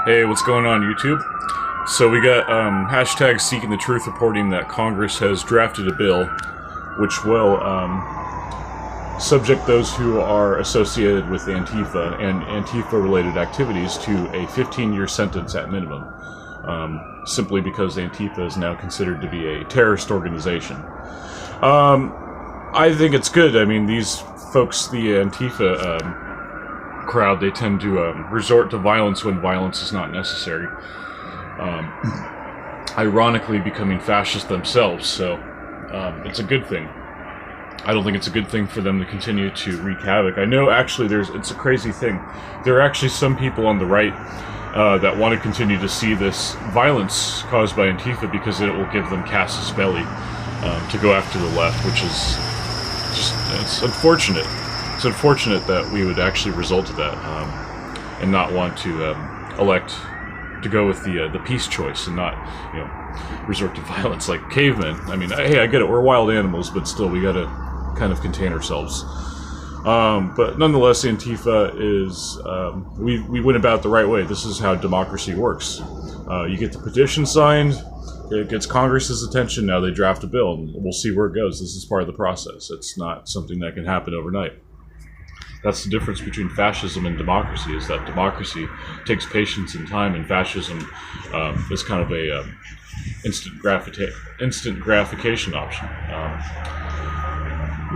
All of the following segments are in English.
Hey, what's going on, YouTube? So we got hashtag Seeking the Truth reporting that Congress has drafted a bill which will subject those who are associated with Antifa and Antifa-related activities to a 15-year sentence at minimum, simply because Antifa is now considered to be a terrorist organization. I think it's good. I mean, these folks, the Antifa crowd, they tend to resort to violence when violence is not necessary, ironically becoming fascist themselves, so it's a good thing. I don't think it's a good thing for them to continue to wreak havoc. I know, actually, it's a crazy thing. There are actually some people on the right that want to continue to see this violence caused by Antifa because it will give them casus belli to go after the left, which is just, it's unfortunate. It's unfortunate that we would actually result to that and not want to elect to go with the peace choice and not, resort to violence like cavemen. I mean, hey, I get it. We're wild animals, but still, we got to kind of contain ourselves. But nonetheless, Antifa is, we went about the right way. This is how democracy works. You get the petition signed, it gets Congress's attention, now they draft a bill, and we'll see where it goes. This is part of the process. It's not something that can happen overnight. That's the difference between fascism and democracy, is that democracy takes patience and time, and fascism is kind of a instant gratification option.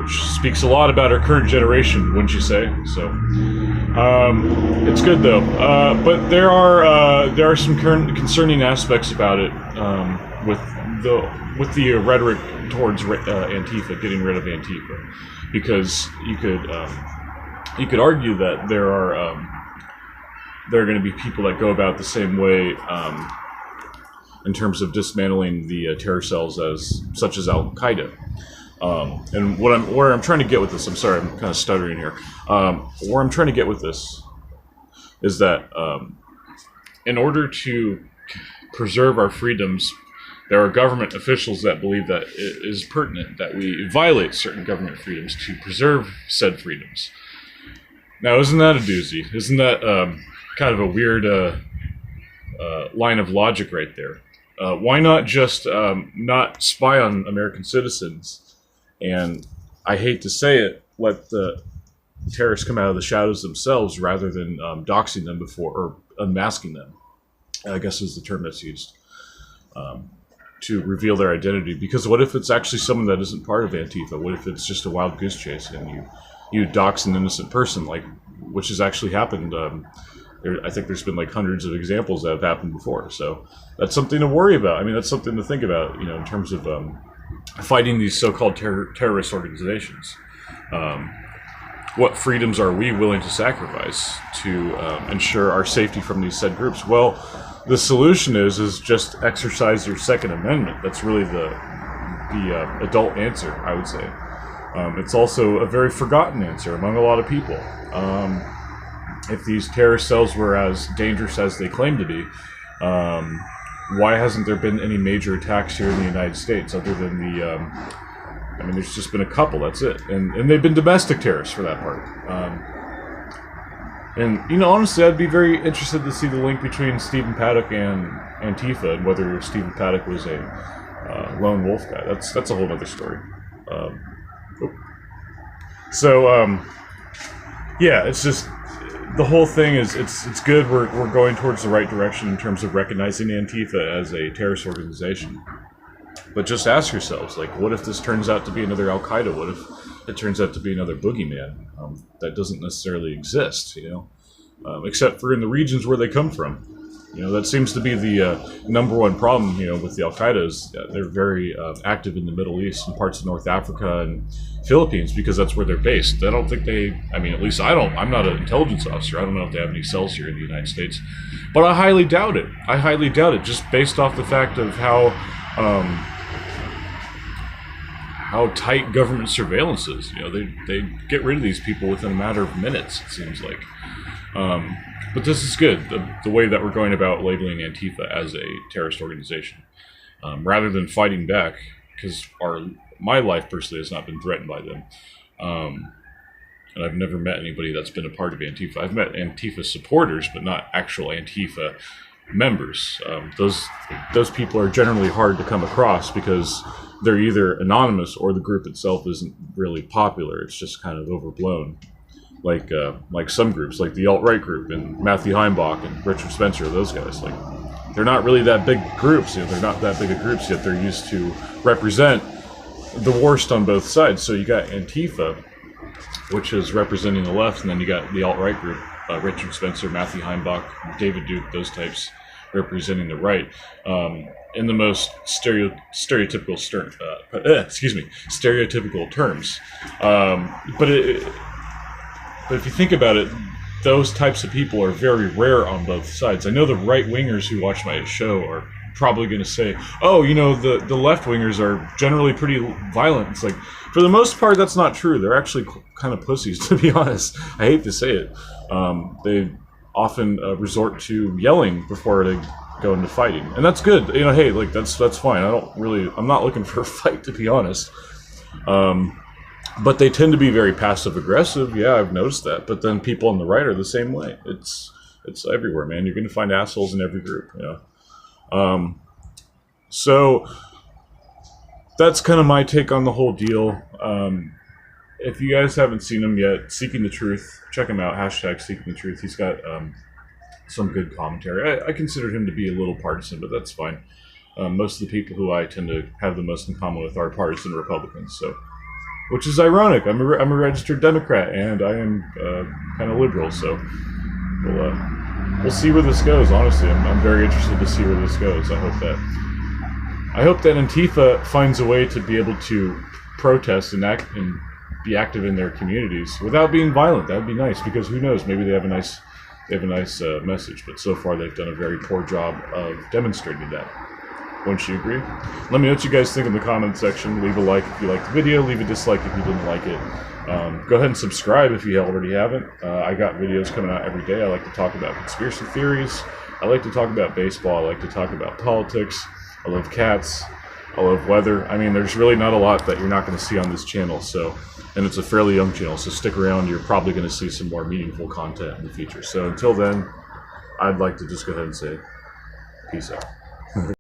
Which speaks a lot about our current generation, wouldn't you say? So, it's good though. But there are some concerning aspects about it with the rhetoric towards Antifa, getting rid of Antifa, because you could argue that there are going to be people that go about the same way in terms of dismantling the terror cells such as Al-Qaeda. And where I'm trying to get with this, I'm sorry, I'm kind of stuttering here. Where I'm trying to get with this is that in order to preserve our freedoms, there are government officials that believe that it is pertinent that we violate certain government freedoms to preserve said freedoms. Now, isn't that a doozy? Isn't that kind of a weird line of logic right there? Why not just not spy on American citizens? And I hate to say it, let the terrorists come out of the shadows themselves rather than doxing them or unmasking them, I guess is the term that's used, to reveal their identity. Because what if it's actually someone that isn't part of Antifa? What if it's just a wild goose chase and you dox an innocent person, which has actually happened? I think there's been hundreds of examples that have happened before. So that's something to worry about. I mean, that's something to think about, in terms of fighting these so-called terrorist organizations. What freedoms are we willing to sacrifice to ensure our safety from these said groups? Well, the solution is just exercise your Second Amendment. That's really the adult answer, I would say. It's also a very forgotten answer among a lot of people. If these terrorist cells were as dangerous as they claim to be, why hasn't there been any major attacks here in the United States other than there's just been a couple, that's it. And they've been domestic terrorists for that part. And honestly, I'd be very interested to see the link between Stephen Paddock and Antifa, and whether Stephen Paddock was a lone wolf guy. That's a whole other story. Yeah, it's just, the whole thing is, it's good. We're going towards the right direction in terms of recognizing Antifa as a terrorist organization. But just ask yourselves, what if this turns out to be another Al-Qaeda? What if it turns out to be another boogeyman that doesn't necessarily exist, except for in the regions where they come from? That seems to be the number one problem, with the Al-Qaeda, is they're very active in the Middle East and parts of North Africa and Philippines, because that's where they're based. I don't think at least I'm not an intelligence officer. I don't know if they have any cells here in the United States, but I highly doubt it. Just based off the fact of how tight government surveillance is. They get rid of these people within a matter of minutes, it seems like. But this is good, the way that we're going about labeling Antifa as a terrorist organization, rather than fighting back, because my life personally has not been threatened by them. And I've never met anybody that's been a part of Antifa. I've met Antifa supporters, but not actual Antifa members. Those people are generally hard to come across because they're either anonymous or the group itself isn't really popular. It's just kind of overblown. Like some groups, like the alt-right group and Matthew Heimbach and Richard Spencer, those guys, like they're not really that big groups. You know, they're not that big of groups yet. They're used to represent the worst on both sides. So you got Antifa, which is representing the left, and then you got the alt-right group, Richard Spencer, Matthew Heimbach, David Duke, those types representing the right, in the most stereotypical terms. But if you think about it, those types of people are very rare on both sides. I know the right-wingers who watch my show are probably going to say, oh, you know, the left-wingers are generally pretty violent. It's like, for the most part, that's not true. They're actually kind of pussies, to be honest. I hate to say it. They often resort to yelling before they go into fighting. And that's good. You know, hey, like, that's fine. I'm not looking for a fight, to be honest. But they tend to be very passive-aggressive. Yeah, I've noticed that. But then people on the right are the same way. It's everywhere, man. You're going to find assholes in every group, you know. So that's kind of my take on the whole deal. If you guys haven't seen him yet, Seeking the Truth, check him out. # Seeking the Truth. He's got some good commentary. I consider him to be a little partisan, but that's fine. Most of the people who I tend to have the most in common with are partisan Republicans, so, which is ironic. I'm a registered Democrat, and I am kind of liberal, so we'll see where this goes. Honestly, I'm very interested to see where this goes. I hope that Antifa finds a way to be able to protest and act and be active in their communities without being violent. That would be nice, because who knows? Maybe they have a nice message. But so far, they've done a very poor job of demonstrating that. Wouldn't you agree? Let me know what you guys think in the comment section. Leave a like if you liked the video. Leave a dislike if you didn't like it. Go ahead and subscribe if you already haven't. I got videos coming out every day. I like to talk about conspiracy theories. I like to talk about baseball. I like to talk about politics. I love cats. I love weather. I mean, there's really not a lot that you're not going to see on this channel. So, and it's a fairly young channel, so stick around. You're probably going to see some more meaningful content in the future. So until then, I'd like to just go ahead and say peace out.